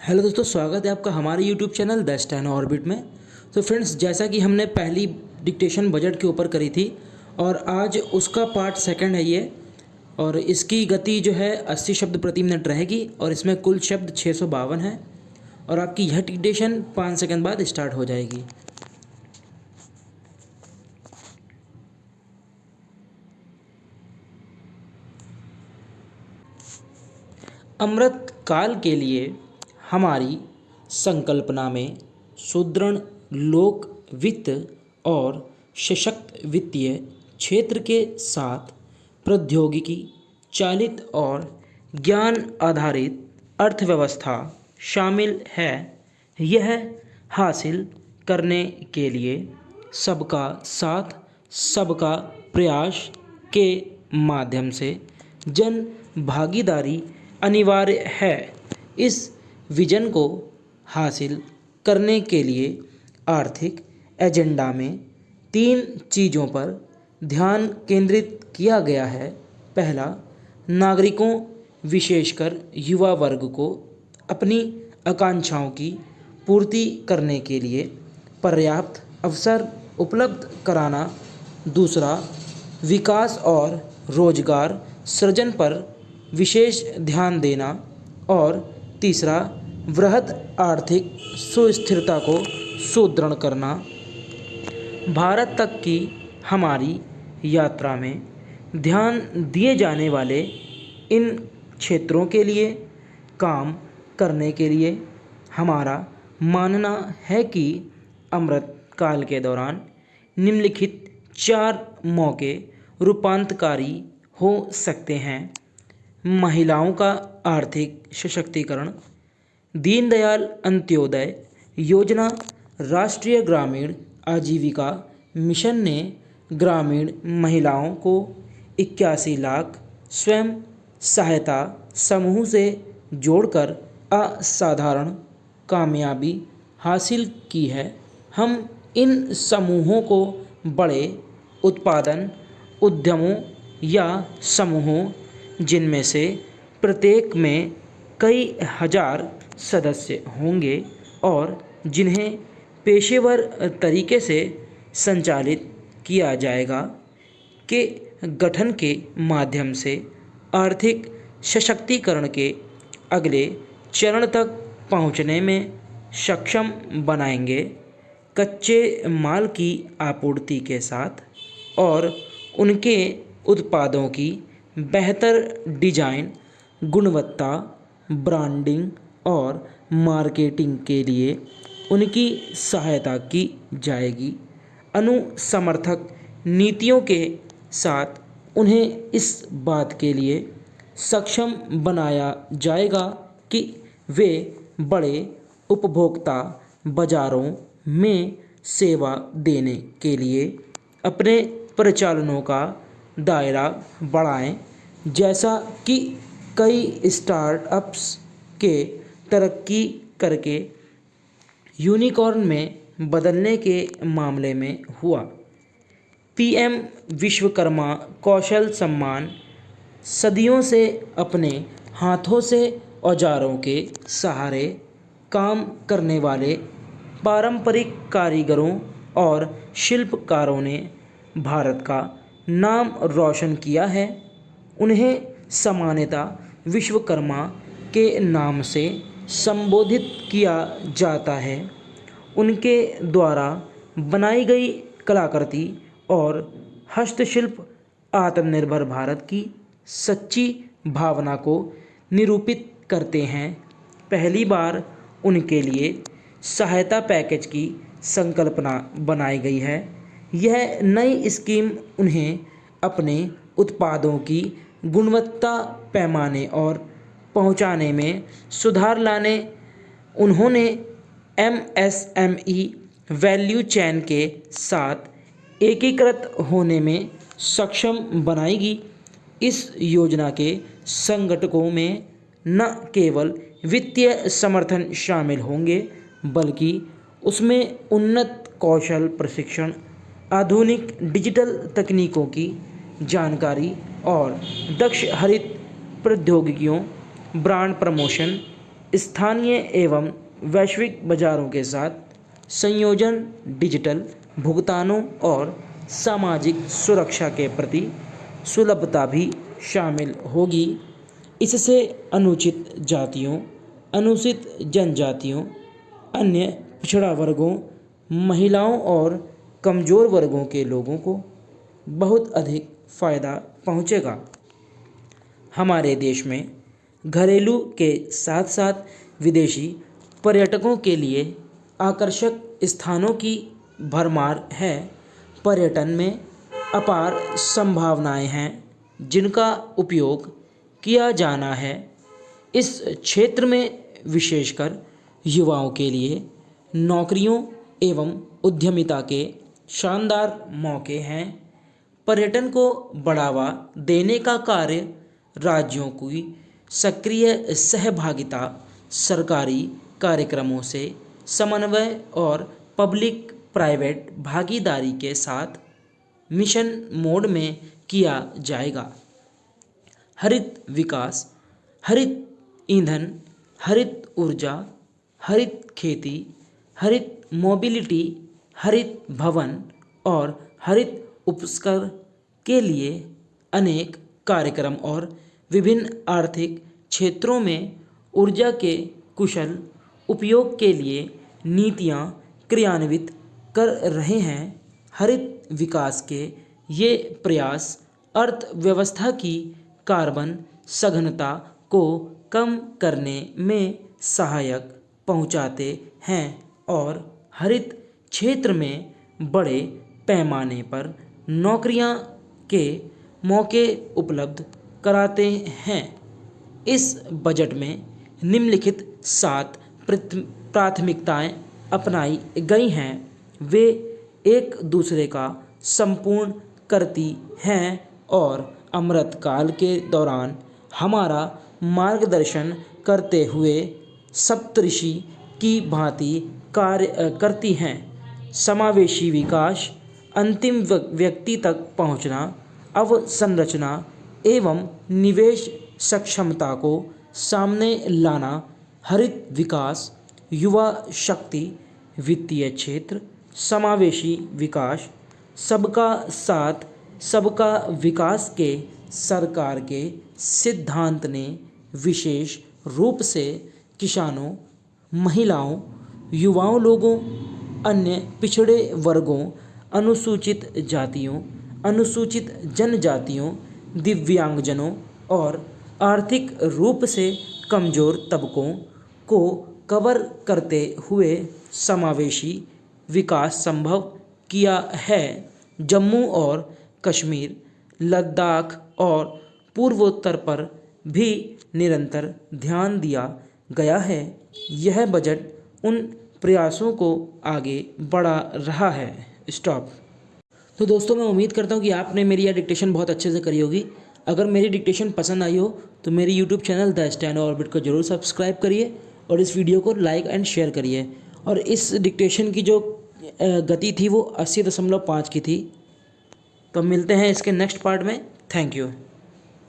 Hello दोस्तों, स्वागत है आपका हमारे YouTube channel the stand orbit में। तो फ्रेंड्स, जैसा कि हमने पहली डिक्टेशन बजट के ऊपर करी थी और आज उसका पार्ट सेकंड है ये। और इसकी गति जो है 80 शब्द प्रति मिनट रहेगी और इसमें कुल शब्द 652 है। और आपकी यह डिक्टेशन 5 सेकंड बाद स्टार्ट हो जाएगी। अमृत काल के लिए हमारी संकल्पना में सुदृढ़ लोक वित्त और सशक्त वित्तीय क्षेत्र के साथ प्रौद्योगिकी चालित और ज्ञान आधारित अर्थव्यवस्था शामिल है। यह हासिल करने के लिए सबका साथ सबका प्रयास के माध्यम से जन भागीदारी अनिवार्य है। इस विजन को हासिल करने के लिए आर्थिक एजेंडा में 3 चीज़ों पर ध्यान केंद्रित किया गया है। पहला, नागरिकों विशेषकर युवा वर्ग को अपनी आकांक्षाओं की पूर्ति करने के लिए पर्याप्त अवसर उपलब्ध कराना। दूसरा, विकास और रोजगार सृजन पर विशेष ध्यान देना। और तीसरा, वृहद आर्थिक सुस्थिरता को सुदृढ़ करना। भारत तक की हमारी यात्रा में ध्यान दिए जाने वाले इन क्षेत्रों के लिए काम करने के लिए हमारा मानना है कि अमृत काल के दौरान निम्नलिखित 4 मौके रूपांतकारी हो सकते हैं। महिलाओं का आर्थिक सशक्तिकरण। दीनदयाल अंत्योदय योजना राष्ट्रीय ग्रामीण आजीविका मिशन ने ग्रामीण महिलाओं को 81 लाख स्वयं सहायता समूह से जोड़कर असाधारण कामयाबी हासिल की है। हम इन समूहों को बड़े उत्पादन उद्यमों या समूहों, जिनमें से प्रत्येक में कई हजार सदस्य होंगे और जिन्हें पेशेवर तरीके से संचालित किया जाएगा, के गठन के माध्यम से आर्थिक सशक्तिकरण के अगले चरण तक पहुंचने में सक्षम बनाएंगे। कच्चे माल की आपूर्ति के साथ और उनके उत्पादों की बेहतर डिजाइन, गुणवत्ता, ब्रांडिंग और मार्केटिंग के लिए उनकी सहायता की जाएगी। अनुसमर्थक नीतियों के साथ उन्हें इस बात के लिए सक्षम बनाया जाएगा कि वे बड़े उपभोक्ता बाजारों में सेवा देने के लिए अपने प्रचालनों का दायरा बढ़ाएं, जैसा कि कई स्टार्टअप्स के तरक्की करके यूनिकॉर्न में बदलने के मामले में हुआ। पीएम विश्वकर्मा कौशल सम्मान सदियों से अपने हाथों से औजारों के सहारे काम करने वाले पारंपरिक कारीगरों और शिल्पकारों ने भारत का नाम रोशन किया है। उन्हें सामान्यतः विश्वकर्मा के नाम से संबोधित किया जाता है। उनके द्वारा बनाई गई कलाकृति और हस्तशिल्प आत्मनिर्भर भारत की सच्ची भावना को निरूपित करते हैं। पहली बार उनके लिए सहायता पैकेज की संकल्पना बनाई गई है। यह नई स्कीम उन्हें अपने उत्पादों की गुणवत्ता पैमाने और पहुंचाने में सुधार लाने, उन्होंने एमएसएमई वैल्यू चेन के साथ एकीकृत होने में सक्षम बनाएगी। इस योजना के संगठकों में न केवल वित्तीय समर्थन शामिल होंगे, बल्कि उसमें उन्नत कौशल प्रशिक्षण, आधुनिक डिजिटल तकनीकों की जानकारी और दक्ष हरित प्रौद्योगिकियों, ब्रांड प्रमोशन, स्थानीय एवं वैश्विक बाजारों के साथ संयोजन, डिजिटल भुगतानों और सामाजिक सुरक्षा के प्रति सुलभता भी शामिल होगी। इससे अनुचित जातियों, अनुसूचित जनजातियों, अन्य पिछड़ा वर्गों, महिलाओं और कमज़ोर वर्गों के लोगों को बहुत अधिक फ़ायदा पहुंचेगा। हमारे देश में घरेलू के साथ साथ विदेशी पर्यटकों के लिए आकर्षक स्थानों की भरमार है। पर्यटन में अपार संभावनाएं हैं जिनका उपयोग किया जाना है। इस क्षेत्र में विशेषकर युवाओं के लिए नौकरियों एवं उद्यमिता के शानदार मौके हैं। पर्यटन को बढ़ावा देने का कार्य राज्यों की सक्रिय सहभागिता, सरकारी कार्यक्रमों से समन्वय और पब्लिक प्राइवेट भागीदारी के साथ मिशन मोड में किया जाएगा। हरित विकास, हरित ईंधन, हरित ऊर्जा, हरित खेती, हरित मोबिलिटी, हरित भवन और हरित उपस्कर के लिए अनेक कार्यक्रम और विभिन्न आर्थिक क्षेत्रों में ऊर्जा के कुशल उपयोग के लिए नीतियां क्रियान्वित कर रहे हैं। हरित विकास के ये प्रयास अर्थव्यवस्था की कार्बन सघनता को कम करने में सहायक पहुंचाते हैं और हरित क्षेत्र में बड़े पैमाने पर नौकरियां के मौके उपलब्ध कराते हैं। इस बजट में निम्नलिखित 7 प्राथमिकताएं अपनाई गई हैं। वे एक दूसरे का संपूर्ण करती हैं और अमृतकाल के दौरान हमारा मार्गदर्शन करते हुए सप्तऋषि की भांति कार्य करती हैं। समावेशी विकास, अंतिम व्यक्ति तक पहुंचना, अवसंरचना एवं निवेश सक्षमता को सामने लाना, हरित विकास, युवा शक्ति, वित्तीय क्षेत्र, समावेशी विकास, सबका साथ सबका विकास के सरकार के सिद्धांत ने विशेष रूप से किसानों, महिलाओं, युवाओं लोगों, अन्य पिछड़े वर्गों, अनुसूचित जातियों, अनुसूचित जनजातियों, दिव्यांगजनों और आर्थिक रूप से कमज़ोर तबकों को कवर करते हुए समावेशी विकास संभव किया है। जम्मू और कश्मीर, लद्दाख और पूर्वोत्तर पर भी निरंतर ध्यान दिया गया है। यह बजट उन प्रयासों को आगे बढ़ा रहा है। स्टॉप। तो दोस्तों, मैं उम्मीद करता हूँ कि आपने मेरी यह डिक्टेशन बहुत अच्छे से करी होगी। अगर मेरी डिक्टेशन पसंद आई हो तो मेरी YouTube channel the steno orbit को ज़रूर सब्सक्राइब करिए और इस वीडियो को लाइक एंड शेयर करिए। और इस डिक्टेशन की जो गति थी वो 80.5 की थी। तो मिलते हैं इसके नेक्स्ट पार्ट में। Thank you.